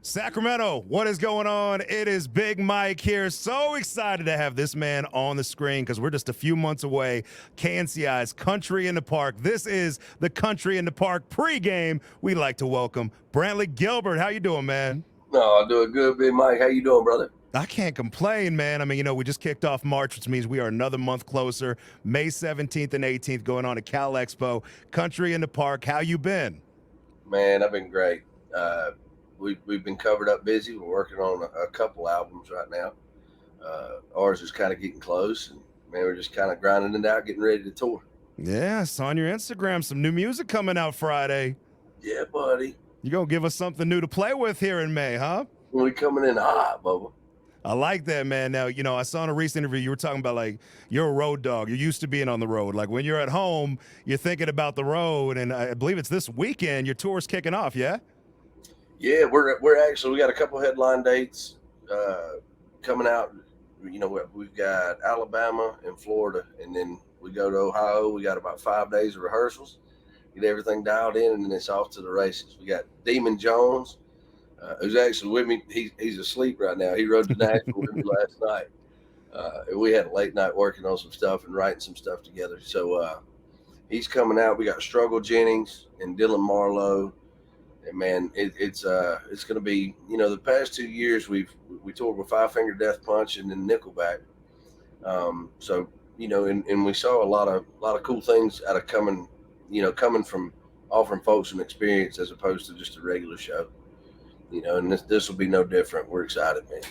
Sacramento, what is going on? It is Big Mike here. So excited to have this man on the screen because we're just a few months away. KNCI's Country in the Park. This is the Country in the Park pregame. We like to welcome Brantley Gilbert. How you doing, man? No, I'm doing good, Big Mike. How you doing, brother? I can't complain, man. I mean, we just kicked off March, which means we are another month closer. May 17th and 18th going on at Cal Expo. Country in the Park. How you been? Man, I've been great. We've been covered up busy. We're working on a couple albums right now. Ours is kind of getting close, and man, we're just kind of grinding it out, getting ready to tour. Yeah, I saw on your Instagram some new music coming out Friday. Yeah, buddy. You gonna give us something new to play with here in May, huh? We coming in hot, Bubba. I like that, man. Now, I saw in a recent interview you were talking about like you're a road dog. You're used to being on the road. Like when you're at home, you're thinking about the road, and I believe it's this weekend your tour's kicking off, yeah? Yeah, we're actually we got a couple headline dates coming out. We've got Alabama and Florida, and then we go to Ohio. We got about 5 days of rehearsals, get everything dialed in, and then it's off to the races. We got Demon Jones, who's actually with me. He's asleep right now. He rode to Nashville with me last night. And we had a late night working on some stuff and writing some stuff together. So he's coming out. We got Struggle Jennings and Dylan Marlowe. And man, it's going to be, the past 2 years we toured with Five Finger Death Punch and then Nickelback. And we saw a lot of cool things out of coming from offering folks an experience as opposed to just a regular show. And this will be no different. We're excited, man.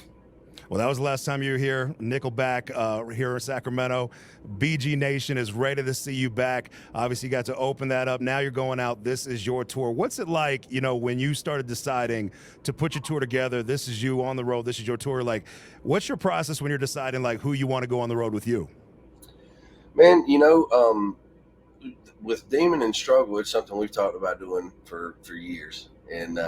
Well, that was the last time you were here. Nickelback here in Sacramento. BG Nation is ready to see you back. Obviously, you got to open that up. Now you're going out. This is your tour. What's it like, when you started deciding to put your tour together? This is you on the road. This is your tour. Like, what's your process when you're deciding, like, who you want to go on the road with you? Man, with Demon and Struggle, it's something we've talked about doing for years. And,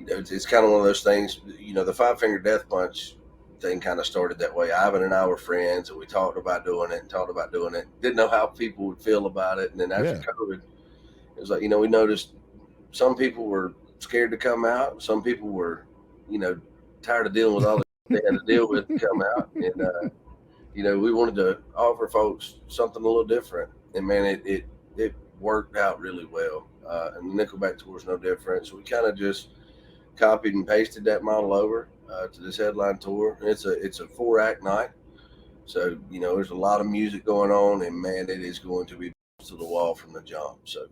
it's kind of one of those things, the Five Finger Death Punch thing kind of started that way. Ivan and I were friends, and we talked about doing it. Didn't know how people would feel about it. And then after COVID, it was like, we noticed some people were scared to come out. Some people were, tired of dealing with all the they had to deal with to come out. And, we wanted to offer folks something a little different. And, man, it worked out really well. And the Nickelback tour is no different. So we kind of just copied and pasted that model over to this headline tour. And it's a 4-act night. So, there's a lot of music going on, and man, it is going to be to the wall from the jump. So,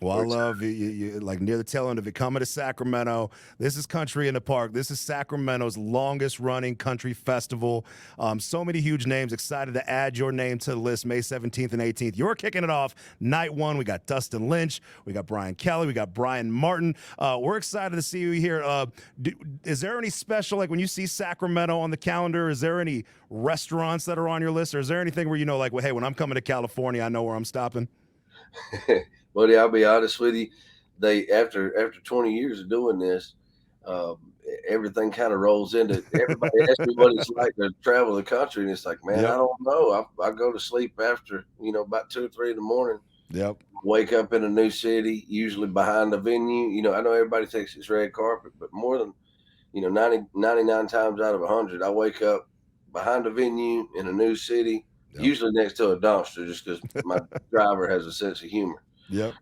well, I love you like near the tail end of it coming to Sacramento. This is Country in the Park. This is Sacramento's longest running country festival. So many huge names. Excited to add your name to the list May 17th and 18th. You're kicking it off night one. We got Dustin Lynch. We got Brian Kelly. We got Brian Martin. We're excited to see you here. Is there any special, like when you see Sacramento on the calendar, is there any restaurants that are on your list? Or is there anything where well, hey, when I'm coming to California, I know where I'm stopping? Buddy, I'll be honest with you. They after 20 years of doing this, everything kind of rolls into. Everybody asks me what it's like to travel the country, and it's like, man, I don't know. I go to sleep after about 2 or 3 in the morning. Yep. Wake up in a new city, usually behind the venue. I know everybody thinks it's red carpet, but more than 99 times out of 100, I wake up behind a venue in a new city. Yep. Usually next to a dumpster, just because my driver has a sense of humor. Yep.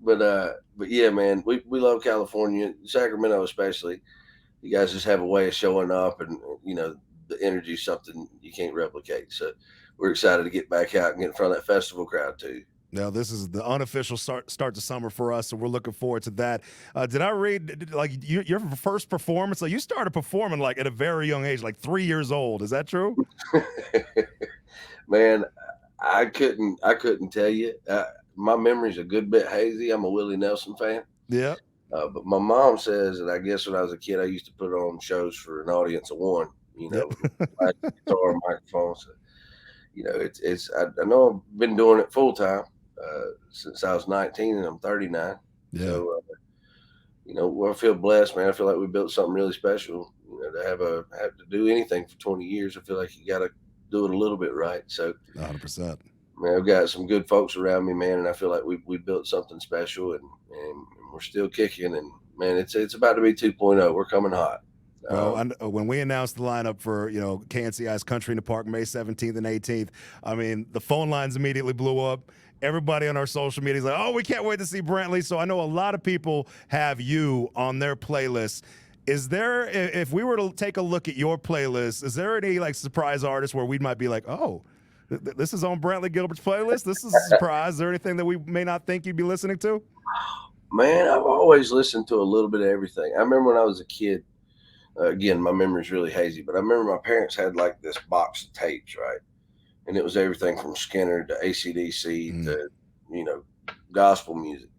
But yeah, man, we love California, Sacramento especially. You guys just have a way of showing up, and the energy is something you can't replicate. So we're excited to get back out and get in front of that festival crowd too. Now, this is the unofficial start to summer for us, so we're looking forward to that. Did I read, like, your first performance, like, you started performing, like, at a very young age, like 3 years old. Is that true? Man, I couldn't tell you. My memory's a good bit hazy. I'm a Willie Nelson fan. Yeah. But my mom says that I guess when I was a kid, I used to put on shows for an audience of one, guitar, microphone. So, I know I've been doing it full time since I was 19, and I'm 39. Yeah. So, I feel blessed, man. I feel like we built something really special. To have to do anything for 20 years, I feel like you got to do it a little bit right. So, 100%. Man, I've got some good folks around me, man, and I feel like we built something special, and we're still kicking, and man, it's about to be 2.0. We're coming hot. Well, when we announced the lineup for KNCI's Country in the Park May 17th and 18th, I mean the phone lines immediately blew up. Everybody on our social media is like, "Oh, we can't wait to see Brantley." So I know a lot of people have you on their playlist. Is there, if we were to take a look at your playlist, is there any like surprise artists where we might be like, "Oh, this is on Brantley Gilbert's playlist. This is a surprise." Is there anything that we may not think you'd be listening to? Man, I've always listened to a little bit of everything. I remember when I was a kid. Again, my memory's really hazy, but I remember my parents had like this box of tapes, right? And it was everything from Skinner to AC/DC to, gospel music.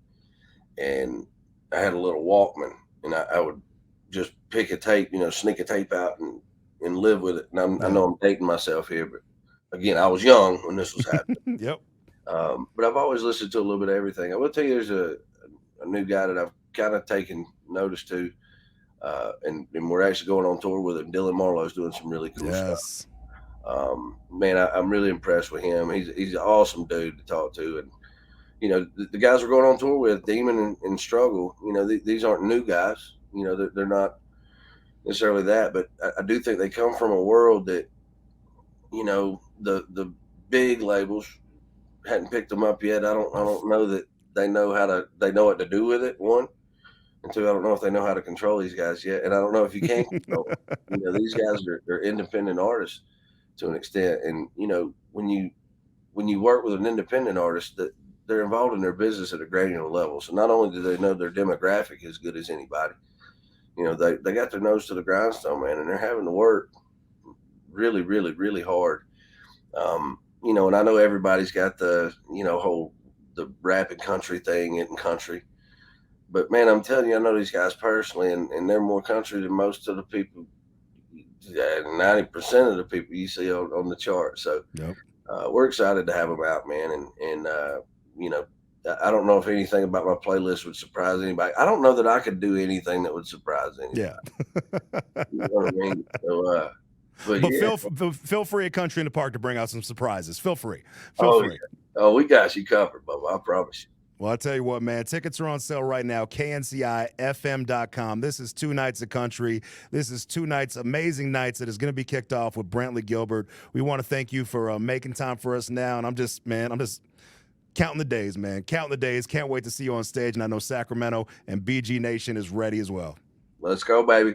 And I had a little Walkman, and I would just pick a tape, sneak a tape out and live with it. And I know I'm dating myself here, but again, I was young when this was happening. Yep. But I've always listened to a little bit of everything. I will tell you, there's a new guy that I've kind of taken notice to. And we're actually going on tour with him. Dylan Marlowe's doing some really cool stuff. Man, I'm really impressed with him. He's an awesome dude to talk to. And, the guys we're going on tour with, Demon and Struggle, these aren't new guys. They're not necessarily that, but I do think they come from a world that, the big labels hadn't picked them up yet. I don't know that they know what to do with it, one. And two, I don't know if they know how to control these guys yet. And I don't know if you can control them. These guys are independent artists to an extent. And, when you work with an independent artist, that they're involved in their business at a granular level. So not only do they know their demographic as good as anybody, they got their nose to the grindstone, man, and they're having to work really, really, really hard. And I know everybody's got the rap and country thing in country. But man, I'm telling you, I know these guys personally, and they're more country than most of the people, 90% of the people you see on the chart. So we're excited to have them out, man. And I don't know if anything about my playlist would surprise anybody. I don't know that I could do anything that would surprise anybody. Yeah. You know what I mean? So, but yeah. feel free at Country in the Park to bring out some surprises. Feel free. Feel free. Yeah. Oh, we got you covered, Bubba. I promise you. Well, I'll tell you what, man. Tickets are on sale right now, KNCIFM.com. This is 2 nights of country. This is 2 nights, amazing nights that is going to be kicked off with Brantley Gilbert. We want to thank you for making time for us now. And I'm just counting the days, man. Counting the days. Can't wait to see you on stage. And I know Sacramento and BG Nation is ready as well. Let's go, baby.